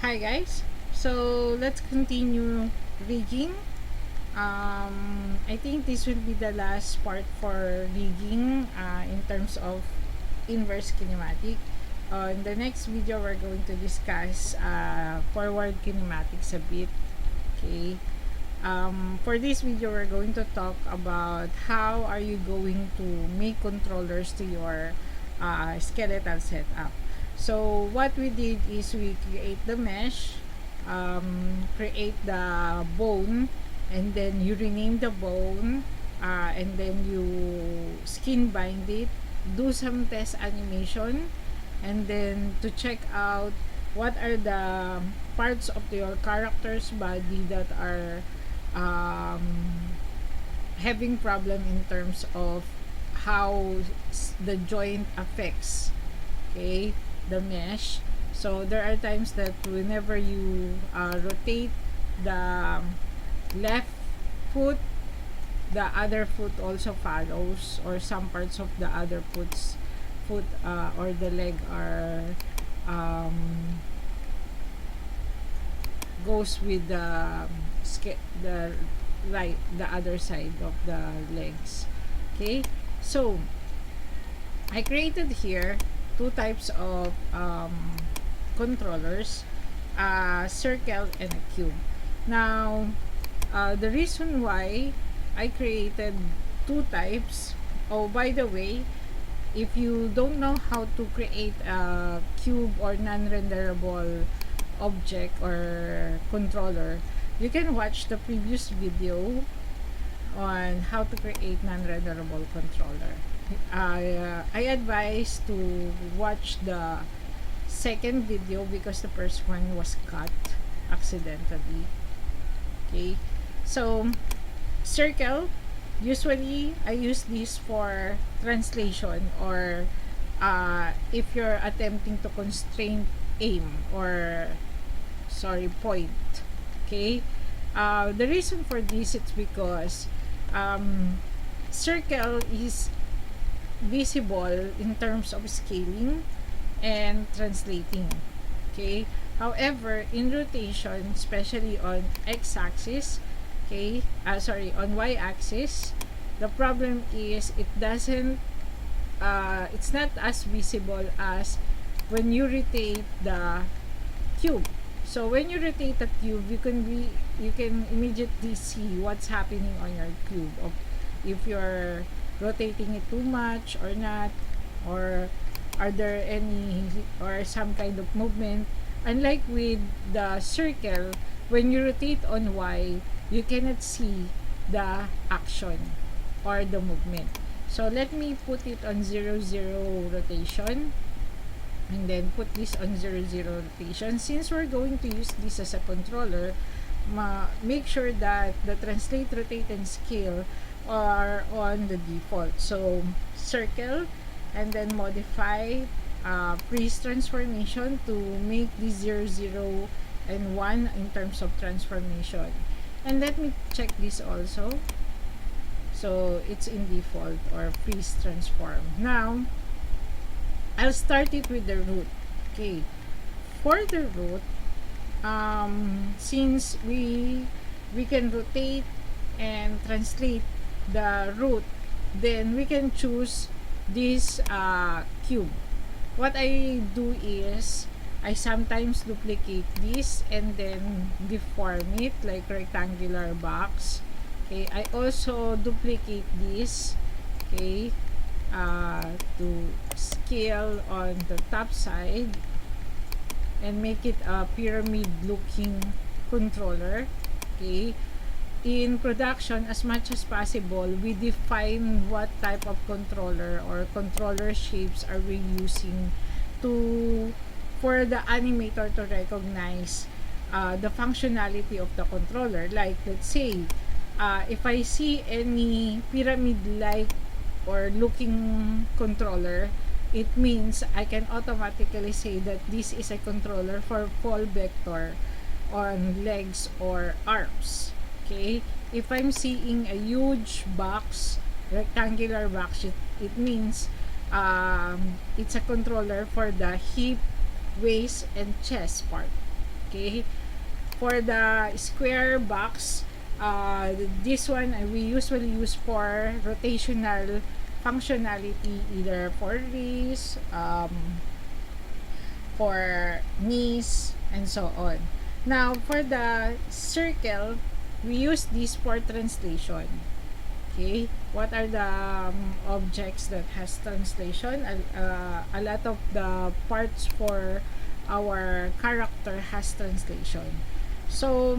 Hi guys. So let's continue rigging. I think this will be the last part for rigging in terms of inverse kinematic. In the next video, we're going to discuss forward kinematics a bit. Okay. For this video, we're going to talk about how are you going to make controllers to your skeletal setup. So what we did is we create the mesh, create the bone, and then you rename the bone, and then you skin bind it, do some test animation, and then to check out what are the parts of your character's body that are having problem in terms of how the joint affects, okay, the mesh. So there are times that whenever you rotate the left foot, the other foot also follows, or some parts of the other foot or the leg are goes with the right, the other side of the legs. Okay, so I created here two types of controllers, a circle and a cube. Now, the reason why I created two types, oh, by the way, if you don't know how to create a cube or non-renderable object or controller, you can watch the previous video on how to create non-renderable controller. I advise to watch the second video because the first one was cut accidentally. Okay, so circle, usually I use this for translation, or if you're attempting to constrain aim, or point. Okay, the reason for this is because circle is visible in terms of scaling and translating. Okay, however, in rotation, especially on x-axis, okay, on y-axis, the problem is it doesn't it's not as visible as when you rotate the cube. So when you rotate the cube, you can immediately see what's happening on your cube, of if you're rotating it too much or not, or are there any or some kind of movement. Unlike with the circle, when you rotate on y, you cannot see the action or the movement. So let me put it on 0, 0 rotation, and then put this on 0, 0 rotation. Since we're going to use this as a controller, make sure that the translate, rotate, and scale are on the default. So circle, and then modify freeze transformation to make this 0, 0 and 1 in terms of transformation. And let me check this also. So it's in default or freeze transform. Now I'll start it with the root. Okay, for the root, since we can rotate and translate the root, then we can choose this cube. What I do is I sometimes duplicate this and then deform it like rectangular box. Okay, I also duplicate this, okay, to scale on the top side and make it a pyramid looking controller. Okay, in production, as much as possible, we define what type of controller or controller shapes are we using to for the animator to recognize the functionality of the controller. Like, let's say if I see any pyramid like or looking controller, it means I can automatically say that this is a controller for fall vector on legs or arms. Okay, if I'm seeing a huge box, rectangular box, it means it's a controller for the hip, waist, and chest part. Okay, for the square box, this one we usually use for rotational functionality, either for wrist, for knees, and so on. Now, for the circle, we use this for translation. Okay, what are the objects that has translation? A lot of the parts for our character has translation. So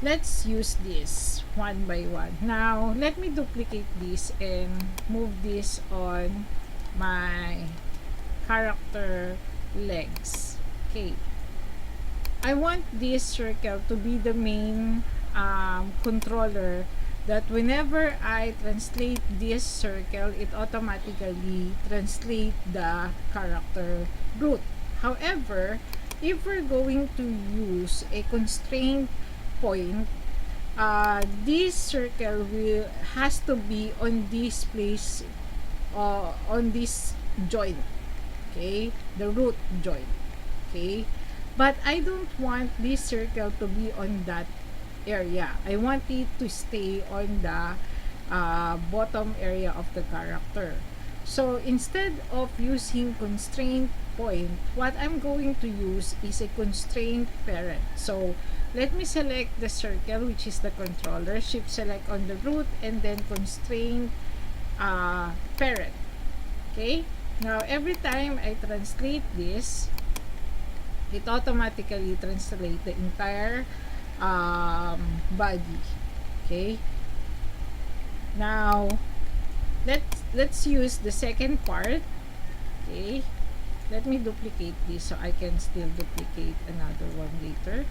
let's use this one by one. Now let me duplicate this and move this on my character legs. Okay, I want this circle to be the main controller, that whenever I translate this circle, it automatically translate the character root. However, if we're going to use a constraint point, this circle will has to be on this place, on this joint. Okay, the root joint. Okay, but I don't want this circle to be on that area. I want it to stay on the bottom area of the character. So instead of using constraint point, what I'm going to use is a constraint parent. So let me select the circle, which is the controller, shift select on the root, and then constraint parent. Okay, now every time I translate this, it automatically translates the entire body. Okay, now let's use the second part. Okay, let me duplicate this so I can still duplicate another one later.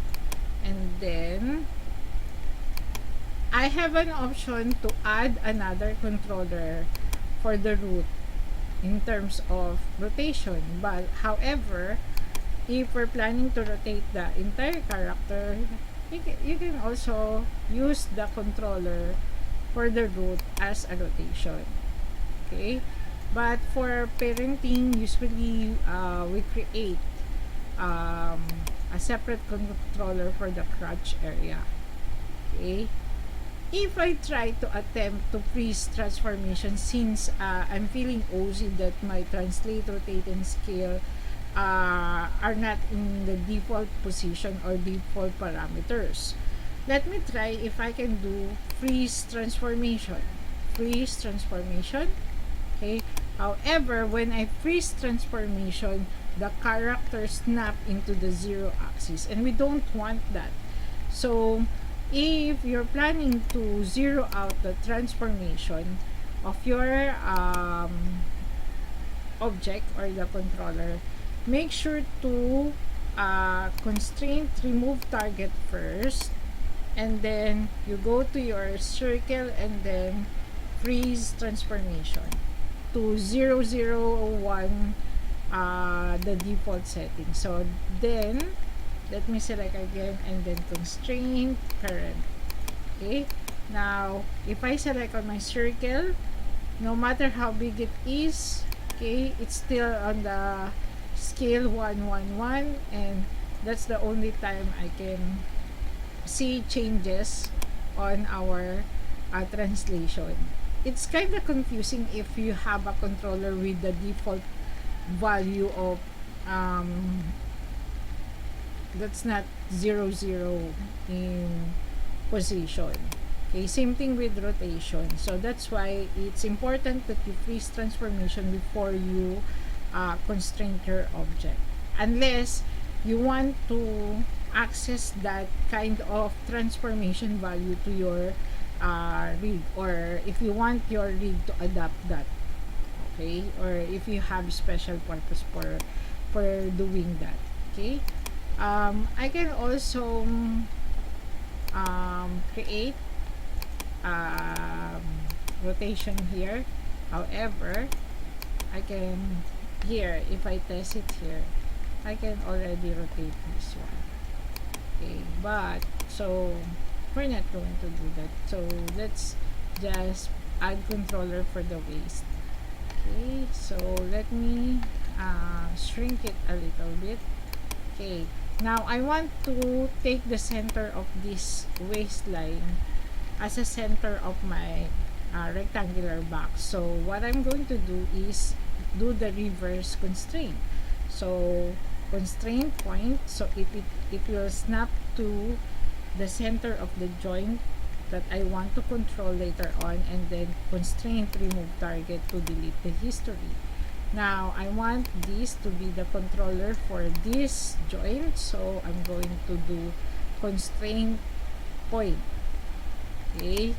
And then I have an option to add another controller for the root in terms of rotation. But however, if we're planning to rotate the entire character, you can also use the controller for the root as a rotation. Okay, but for parenting, usually we create a separate controller for the crotch area. Okay, if I try to attempt to freeze transformation, since I'm feeling OC that my translate, rotate, and scale are not in the default position or default parameters, let me try if I can do freeze transformation. Freeze transformation. Okay, however, when I freeze transformation, the character snap into the zero axis, and we don't want that. So if you're planning to zero out the transformation of your object or the controller, make sure to constraint remove target first, and then you go to your circle and then freeze transformation to 001, the default setting. So then let me select again and then constraint parent. Okay, now if I select on my circle, no matter how big it is, okay, it's still on the scale 111, and that's the only time I can see changes on our translation. It's kind of confusing if you have a controller with the default value of that's not 00 in position. Okay, same thing with rotation. So that's why it's important that you freeze transformation before you constrain your object, unless you want to access that kind of transformation value to your rig, or if you want your rig to adapt that. Okay, or if you have special purpose for doing that. Okay, I can also create rotation here. However, I can here, if I test it here, I can already rotate this one. Okay, but so we're not going to do that. So let's just add controller for the waist. Okay, so let me shrink it a little bit. Okay, Now I want to take the center of this waistline as a center of my rectangular box. So what I'm going to do is do the reverse constraint. So constraint point, so it will snap to the center of the joint that I want to control later on, and then constraint remove target to delete the history. Now I want this to be the controller for this joint, so I'm going to do constraint point. Okay,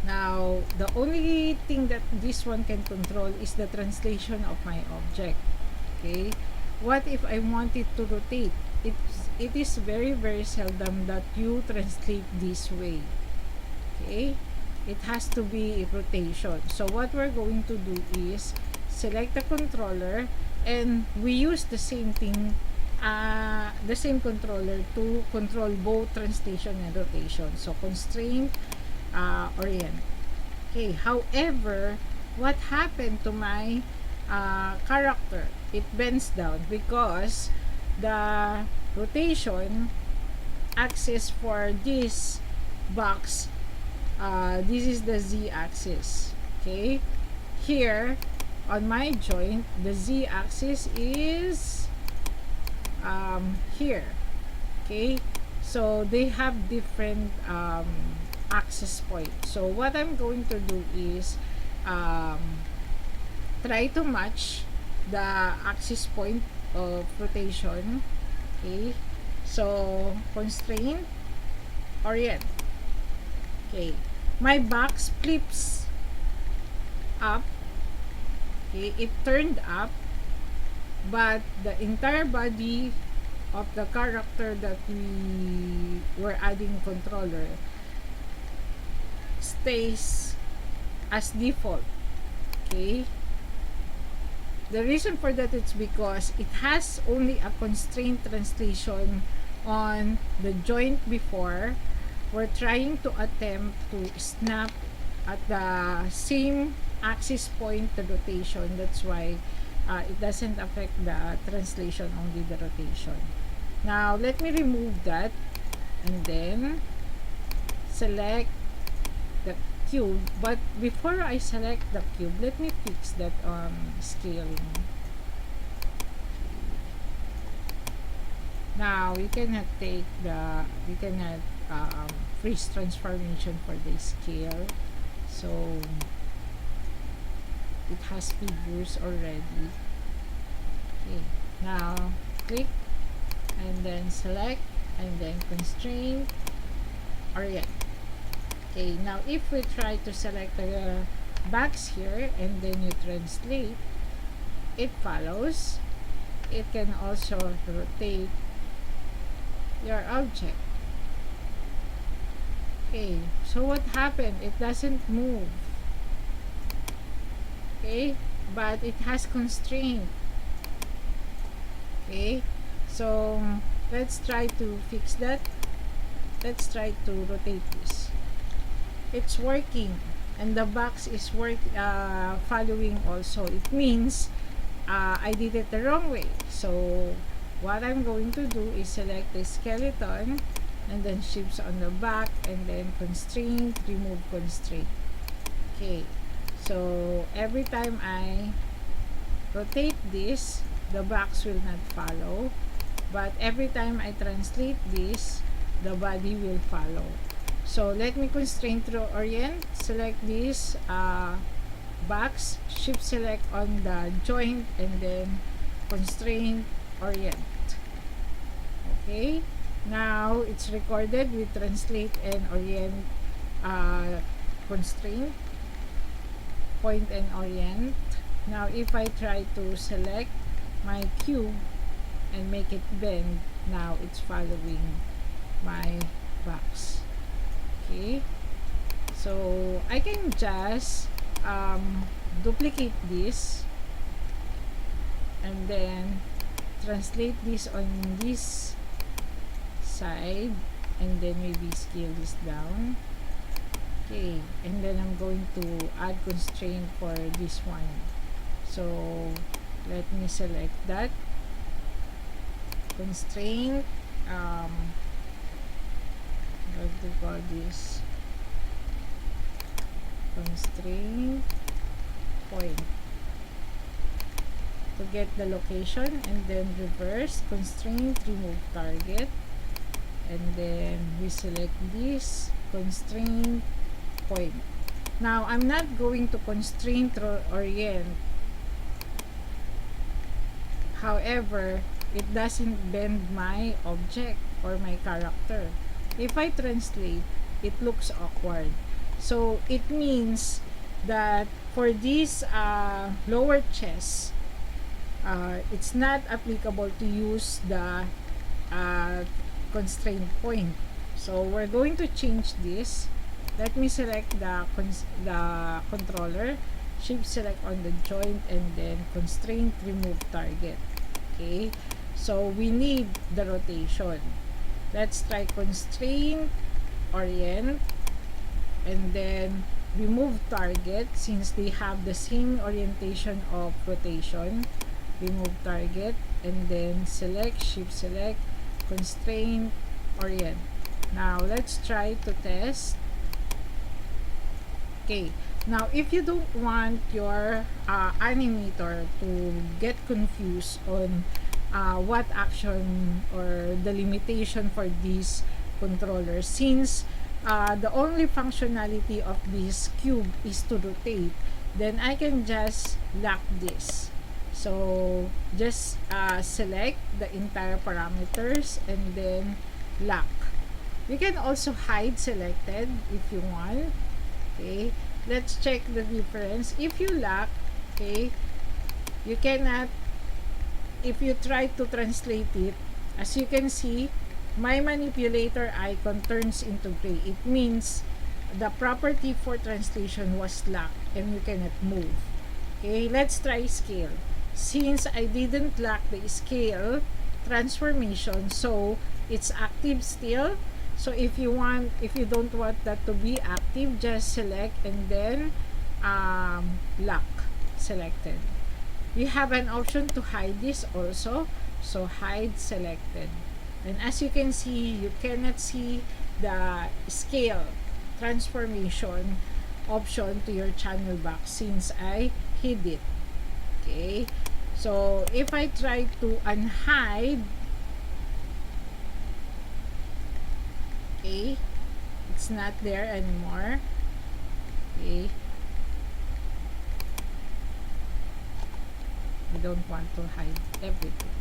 now the only thing that this one can control is the translation of my object. Okay, what if I want it to rotate? It is very seldom that you translate this way. Okay, it has to be rotation. So what we're going to do is select the controller, and we use the same thing, the same controller to control both translation and rotation. So constraint, orient. Okay, however, what happened to my character? It bends down because the rotation axis for this box, this is the Z axis. Okay, here on my joint, the Z axis is here. Okay, so they have different access point. So what I'm going to do is try to match the axis point of rotation. Okay, so constraint, orient. Okay, my box flips up. Okay, it turned up, but the entire body of the character that we were adding controller stays as default. Okay, the reason for that is because it has only a constraint translation on the joint before. We're trying to attempt to snap at the same axis point, the rotation. That's why it doesn't affect the translation, only the rotation. Now let me remove that, and then select the cube. But before I select the cube, let me fix that scaling. Now we cannot freeze transformation for the scale, so it has figures already. Okay, now click and then select and then constraint, orient. Okay, now if we try to select the box here and then you translate, it follows. It can also rotate your object. Okay, so what happened? It doesn't move. Okay, but it has constraint. Okay, so let's try to fix that. Let's try to rotate this. It's working, and the box is following also. It means I did it the wrong way. So what I'm going to do is select the skeleton and then shifts on the back and then constraint, remove constraint. Okay, so every time I rotate this, the box will not follow, but every time I translate this, the body will follow. So let me constrain through orient, select this box, shift select on the joint, and then constrain, orient. Okay, now it's recorded with translate and orient, constraint, point and orient. Now if I try to select my cube and make it bend, now it's following my box. Okay, so I can just duplicate this and then translate this on this side and then maybe scale this down. Okay, and then I'm going to add constraint for this one. So let me select that constraint, what do you call this, constraint point to get the location, and then reverse constraint, remove target, and then we select this constraint point. Now I'm not going to constraint orient, however it doesn't bend my object or my character. If I translate, it looks awkward. So it means that for this lower chest, it's not applicable to use the constraint point. So we're going to change this. Let me select the controller, shift select on the joint, and then constraint, remove target. Okay, so we need the rotation. Let's try constraint orient, and then remove target since they have the same orientation of rotation. Remove target, and then select, shift select, constraint orient. Now let's try to test. Okay, now if you don't want your animator to get confused on what action or the limitation for this controller, since the only functionality of this cube is to rotate, then I can just lock this. So just select the entire parameters and then lock. You can also hide selected if you want. Okay, let's check the difference. If you lock, okay, you cannot, if you try to translate it, as you can see, my manipulator icon turns into gray. It means the property for translation was locked and you cannot move. Okay, let's try scale. Since I didn't lock the scale transformation, so it's active still. So if you don't want that to be active, just select and then lock selected. We have an option to hide this also, so hide selected. And as you can see, you cannot see the scale transformation option to your channel box since I hid it. Okay, so if I try to unhide, okay, it's not there anymore. Okay, we don't want to hide everything.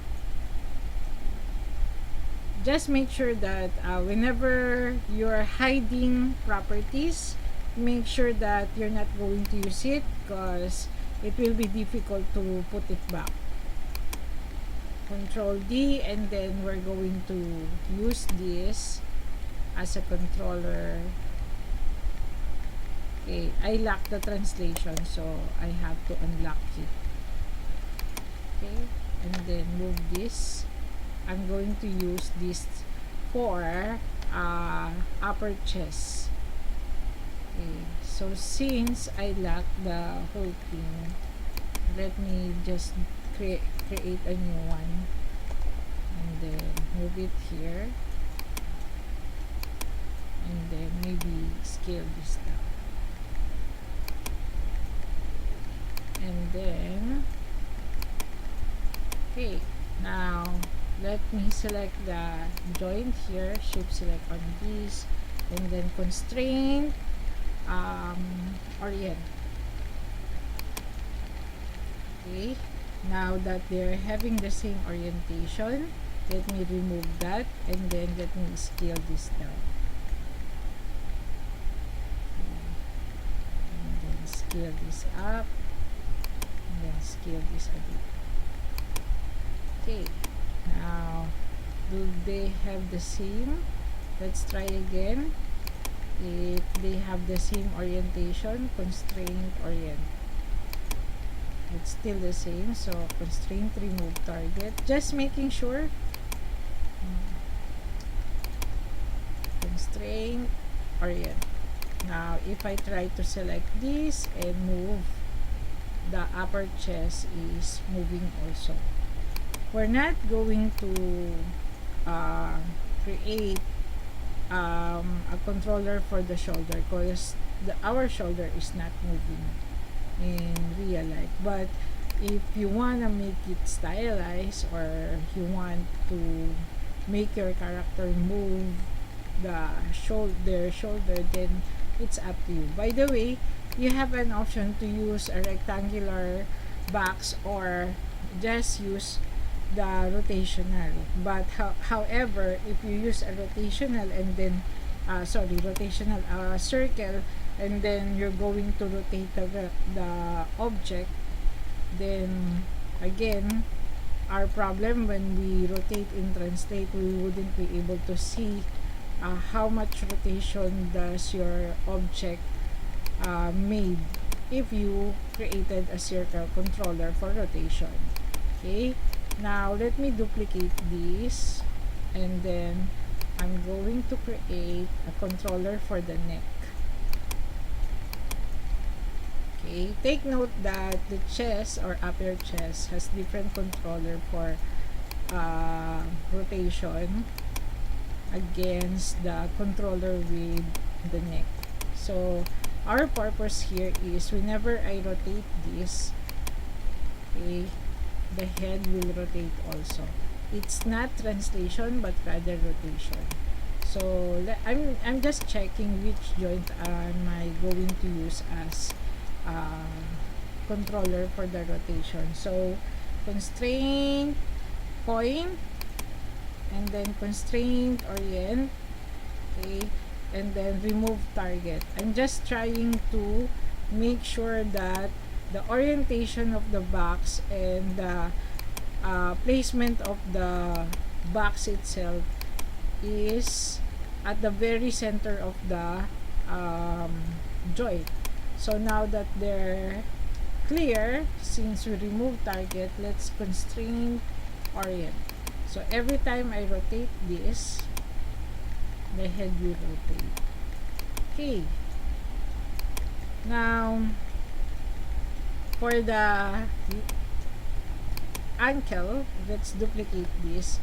Just make sure that whenever you're hiding properties, make sure that you're not going to use it because it will be difficult to put it back. Control D, and then we're going to use this as a controller. Okay, I locked the translation, so I have to unlock it. Okay, and then move this. I'm going to use this for upper chest. Okay, so since I locked the whole thing, let me just create a new one and then move it here, and then maybe scale this down, and then okay, now let me select the joint here, shift select on this, and then constraint orient. Okay, now that they're having the same orientation, let me remove that and then let me scale this down. And then scale this up, and then scale this a bit. Okay, now do they have the same? Let's try again. If they have the same orientation, constraint orient, it's still the same. So constraint remove target, just making sure. Constraint orient. Now if I try to select this and move, the upper chest is moving also. we're not going to create a controller for the shoulder because our shoulder is not moving in real life. But if you want to make it stylized, or you want to make your character move their shoulder, then it's up to you. By the way, you have an option to use a rectangular box or just use the rotational. But however, if you use a rotational and then rotational circle, and then you're going to rotate the object, then again, our problem when we rotate in translate, we wouldn't be able to see how much rotation does your object made if you created a circle controller for rotation. Okay, now let me duplicate this, and then I'm going to create a controller for the neck. Okay, take note that the chest or upper chest has different controller for rotation against the controller with the neck. So our purpose here is whenever I rotate this, okay, the head will rotate also. It's not translation but rather rotation. So I'm just checking which joint am I going to use as controller for the rotation. So constraint point, and then constraint orient, okay, and then remove target. I'm just trying to make sure that the orientation of the box and the placement of the box itself is at the very center of the joint. So now that they're clear, since we remove target, let's constraint orient. So every time I rotate this, the head will rotate. Okay. Now, for the ankle, let's duplicate this.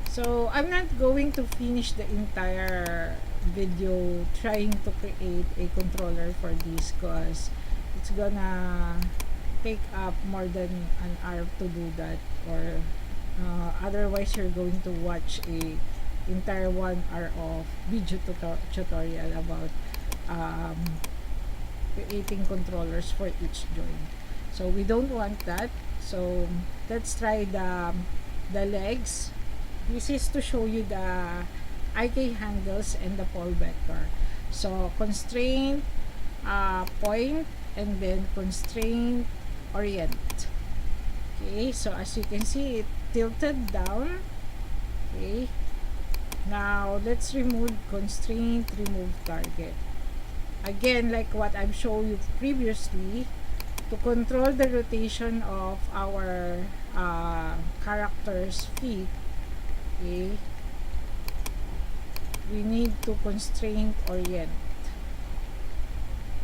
So I'm not going to finish the entire video trying to create a controller for this because it's gonna take up more than an hour to do that, or otherwise you're going to watch a entire 1 hour of video tutorial about creating controllers for each joint. So we don't want that. So let's try the legs. This is to show you the IK handles and the pole vector. So constraint point, and then constraint orient. Okay, so as you can see, it tilted down. Okay, now let's remove constraint, remove target. Again, like what I've shown you previously, to control the rotation of our character's feet, okay, we need to constraint orient,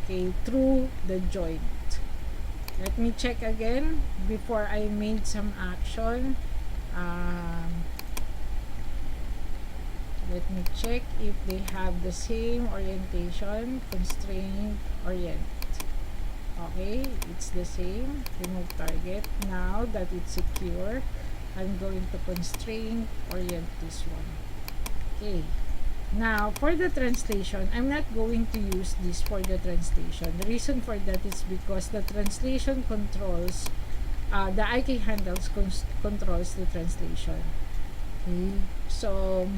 okay, through the joint. Let me check again before I made some action. Let me check if they have the same orientation. Constraint orient. Okay, it's the same. Remove target. Now that it's secure, I'm going to constraint orient this one. Okay. Now, for the translation, I'm not going to use this for the translation. The reason for that is because the translation controls, the IK handles controls the translation. Okay. So,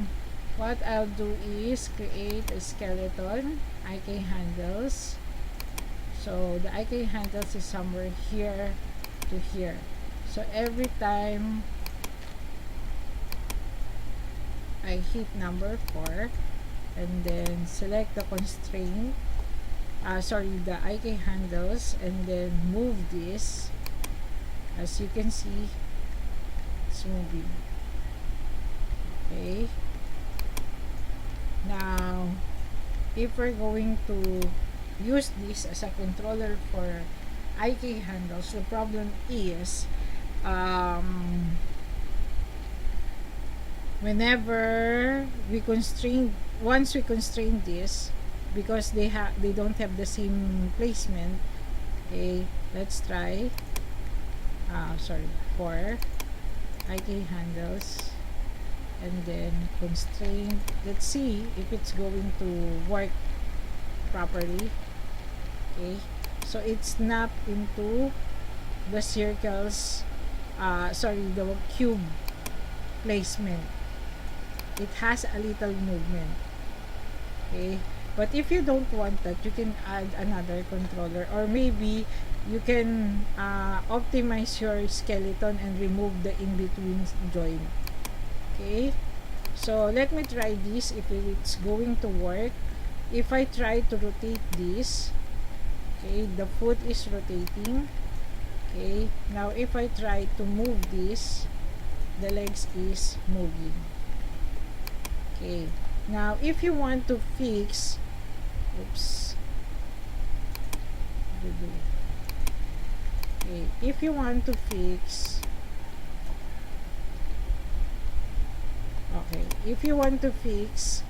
what I'll do is create a skeleton, IK handles. So, the IK handles is somewhere here to here. So, every time I hit number 4 and then select the constraint, the IK handles, and then move this. As you can see, it's moving. Okay. Now, if we're going to use this as a controller for IK handles, the problem is um, whenever we constrain, once we constrain this, because they don't have the same placement. Okay, let's try sorry, for IK handles, and then constrain. Let's see if it's going to work properly. Okay, so it's snapped into the circles, sorry, the cube placement. It has a little movement. Okay, but if you don't want that, you can add another controller, or maybe you can optimize your skeleton and remove the in-between joint. Okay, so let me try this if it's going to work. If I try to rotate this, okay, the foot is rotating. Okay, now if I try to move this, the legs is moving. Okay, now if you want to fix, oops, okay, if you want to fix, okay, if you want to fix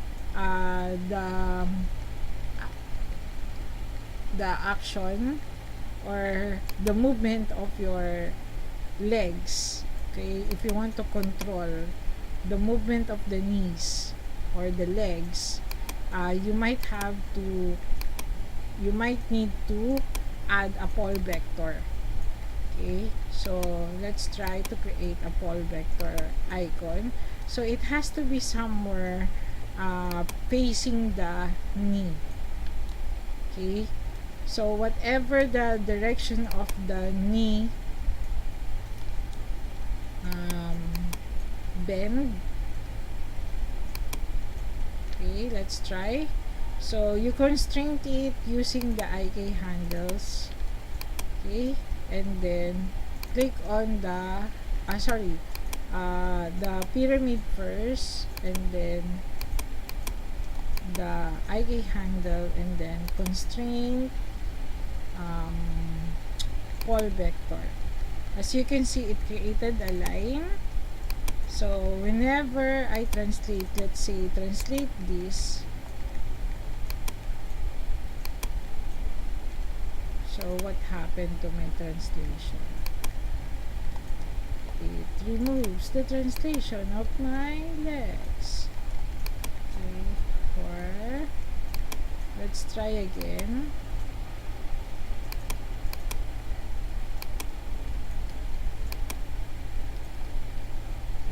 the action or the movement of your legs, okay, if you want to control the movement of the knees or the legs, you might need to add a pole vector. Okay, so let's try to create a pole vector icon. So it has to be somewhere facing the knee. Okay, so whatever the direction of the knee bend. Okay, let's try. So you constrain it using the IK handles. Okay, and then click on the the pyramid first, and then the IK handle, and then constrain pole vector. As you can see, it created a line. So whenever I translate, let's say translate this, so what happened to my translation? It removes the translation of my legs. Okay, for, let's try again.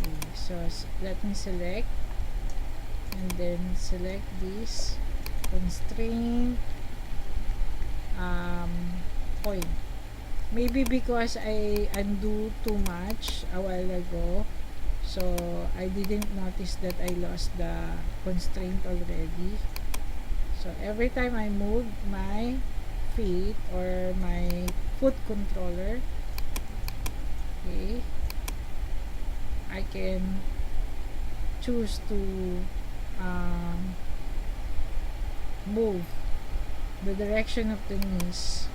Okay, so let me select, and then select this, constraint point. Maybe because I undo too much a while ago, so I didn't notice that I lost the constraint already. So every time I move my feet or my foot controller, okay, I can choose to move the direction of the knees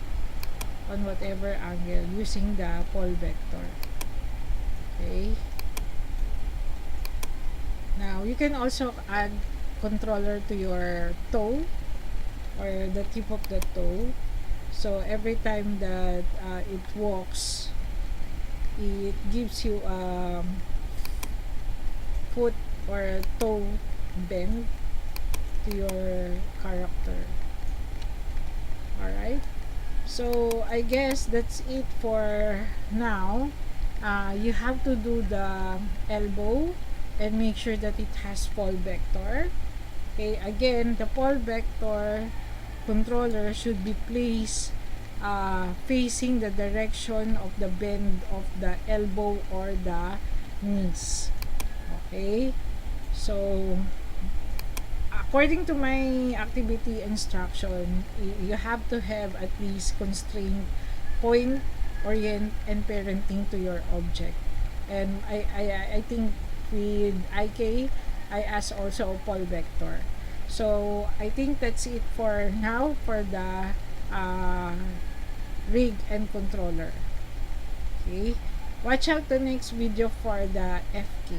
on whatever angle using the pole vector. Okay, now you can also add controller to your toe or the tip of the toe, so every time that it walks, it gives you foot or toe bend to your character. Alright, so I guess that's it for now. You have to do the elbow and make sure that it has pole vector. Okay, again, the pole vector controller should be placed facing the direction of the bend of the elbow or the knees. Okay, so according to my activity instruction, you have to have at least constraint, point, orient, and parenting to your object. And I think with IK, I asked also a pole vector. So I think that's it for now for the rig and controller. Okay. Watch out the next video for the FK.